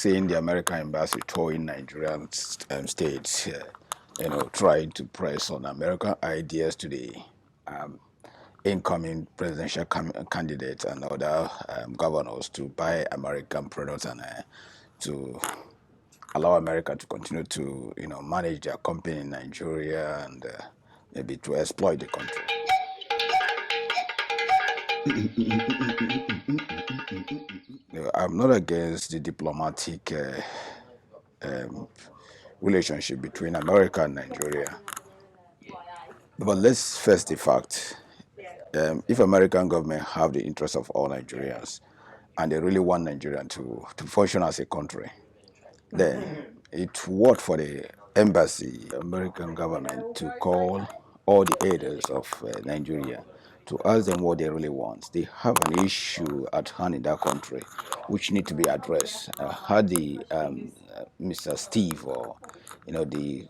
seeing the American embassy touring Nigerian states, trying to press on American ideas to the um, incoming presidential candidates and other governors to buy American products and to allow America to continue to, manage their company in Nigeria and maybe to exploit the country. I'm not against the diplomatic um, relationship between America and Nigeria, but let's face the fact: if American government have the interest of all Nigerians, and they really want Nigeria to function as a country, then it worked for the embassy, American government, to call all the aiders of Nigeria to ask them what they really want. They have an issue at hand in that country which need to be addressed. I heard the Mr. Steve, or the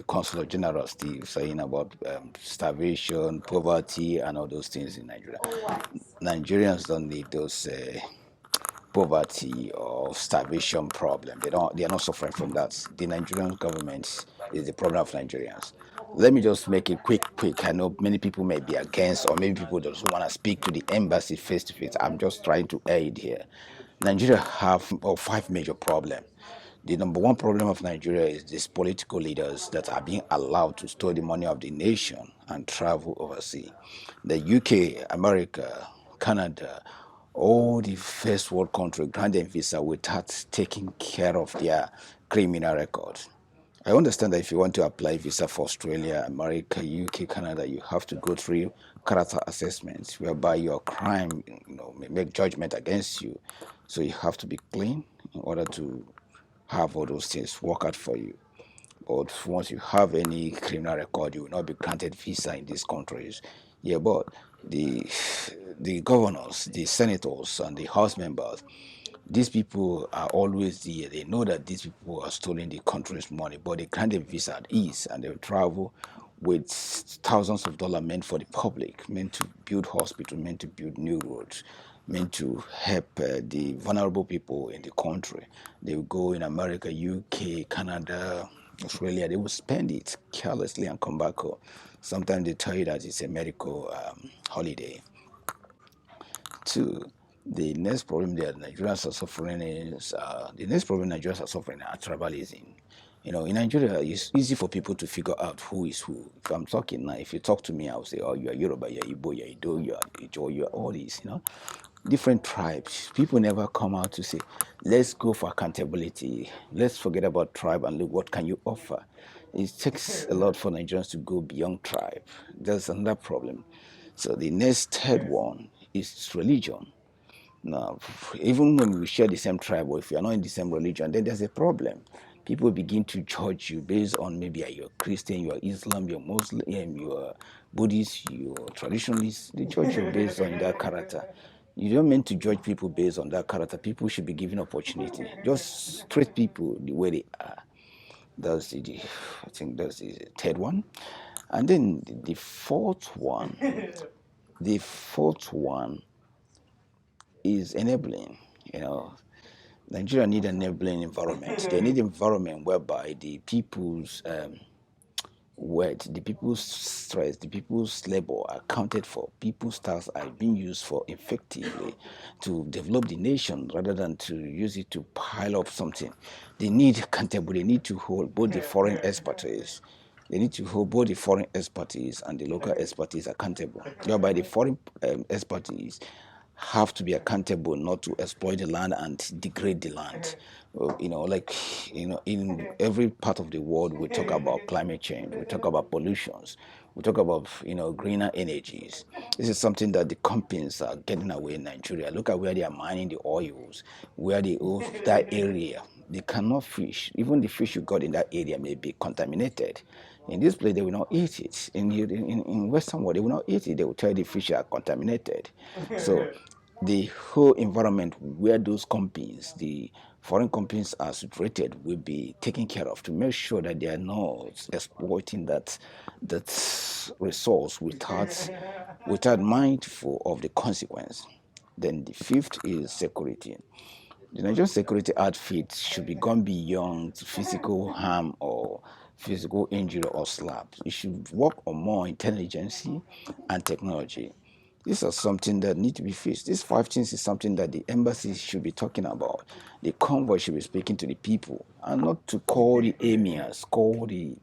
Consular General Steve, saying about starvation, poverty, and all those things in Nigeria. Nigerians don't need those poverty or starvation problem. They are not suffering from that. The Nigerian government is the problem of Nigerians. Let me just make it quick. I know many people may be against, or maybe people don't want to speak to the embassy face to face. I'm just trying to aid here. Nigeria have five major problems. The number one problem of Nigeria is these political leaders that are being allowed to store the money of the nation and travel overseas. The UK, America, Canada, all the first world countries grant them visa without taking care of their criminal records. I understand that if you want to apply visa for Australia, America, UK, Canada, you have to go through character assessments whereby your crime, may make judgment against you. So you have to be clean in order to have all those things work out for you. But once you have any criminal record, you will not be granted visa in these countries. Yeah, but the governors, the senators, and the house members, these people are always there. They know that these people are stealing the country's money, but they grant them visa at ease, and they travel with thousands of dollars meant for the public, meant to build hospitals, meant to build new roads, meant to help the vulnerable people in the country. They will go in America, UK, Canada, Australia. They will spend it carelessly and come back home. Sometimes they tell you that it's a medical holiday. Two, the next problem that Nigerians are suffering is tribalism. In Nigeria, it's easy for people to figure out who is who. If I'm talking now, if you talk to me, I'll say, oh, you are Yoruba, you are Igbo, you are Ido, you are Ijo, you are all these, different tribes. People never come out to say, let's go for accountability. Let's forget about tribe and look, what can you offer? It takes a lot for Nigerians to go beyond tribe. That's another problem. So the next third one is religion. Now, even when we share the same tribe, or if you are not in the same religion, then there's a problem. People begin to judge you based on maybe you're Christian, you're Islam, you're Muslim, you're Buddhist, you're traditionalist. They judge you based on that character. You don't mean to judge people based on that character. People should be given opportunity. Just treat people the way they are. I think that's the third one. And then the fourth one is enabling. Nigeria need an enabling environment. They need an environment whereby the people's work, the people's stress, the people's labor are accounted for. People's tasks are being used for effectively to develop the nation rather than to use it to pile up something. They need accountability. They need to hold both the foreign expertise. They need to hold both the foreign expertise and the local expertise accountable. Whereby the foreign expertise have to be accountable not to exploit the land and degrade the land. In every part of the world, we talk about climate change, we talk about pollutions, we talk about, greener energies. This is something that the companies are getting away in Nigeria. Look at where they are mining the oils, where they own that area. They cannot fish. Even the fish you got in that area may be contaminated. In this place, they will not eat it. In Western world, they will not eat it. They will tell you the fish are contaminated. So the whole environment where those companies, the foreign companies, are situated will be taken care of to make sure that they are not exploiting that resource without mindful of the consequence. Then the fifth is security. The Nigerian security outfit should be gone beyond physical harm or physical injury or slap. It should work on more intelligence and technology. These are something that need to be fixed. These five things is something that the embassy should be talking about. The convoy should be speaking to the people and not to call the emirs, call the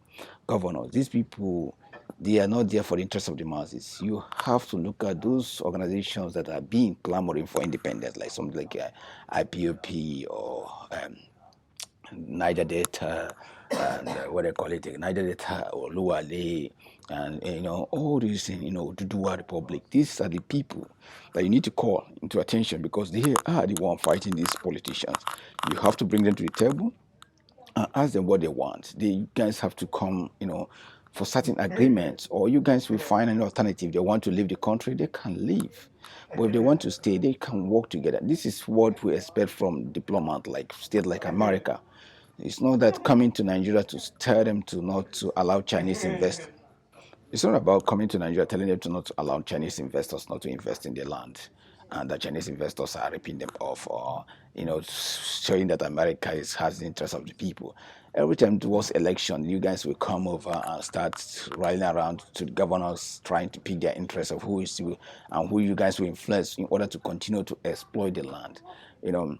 governors. These people, they are not there for the interest of the masses. You have to look at those organizations that are being clamoring for independence, like something like IPOP or Niger Delta, and what they call it, Niger Delta or Luale, and all these things, Duduwa Republic. These are the people that you need to call into attention because they are the one fighting these politicians. You have to bring them to the table and ask them what they want. You guys have to come, for certain agreements, or you guys will find an alternative. They want to leave the country, they can leave. But if they want to stay, they can work together. This is what we expect from diplomats like state like America. It's not that coming to Nigeria to tell them to not to allow Chinese invest. It's not about coming to Nigeria telling them to not allow Chinese investors not to invest in their land, and that Chinese investors are ripping them off, or showing that America has the interest of the people. Every time towards election, you guys will come over and start riding around to the governors trying to pick their interest of who is who and who you guys will influence in order to continue to exploit the land. You know,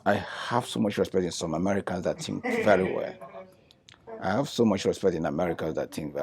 I have so much respect in some Americans that think very well. I have so much respect in Americans that think very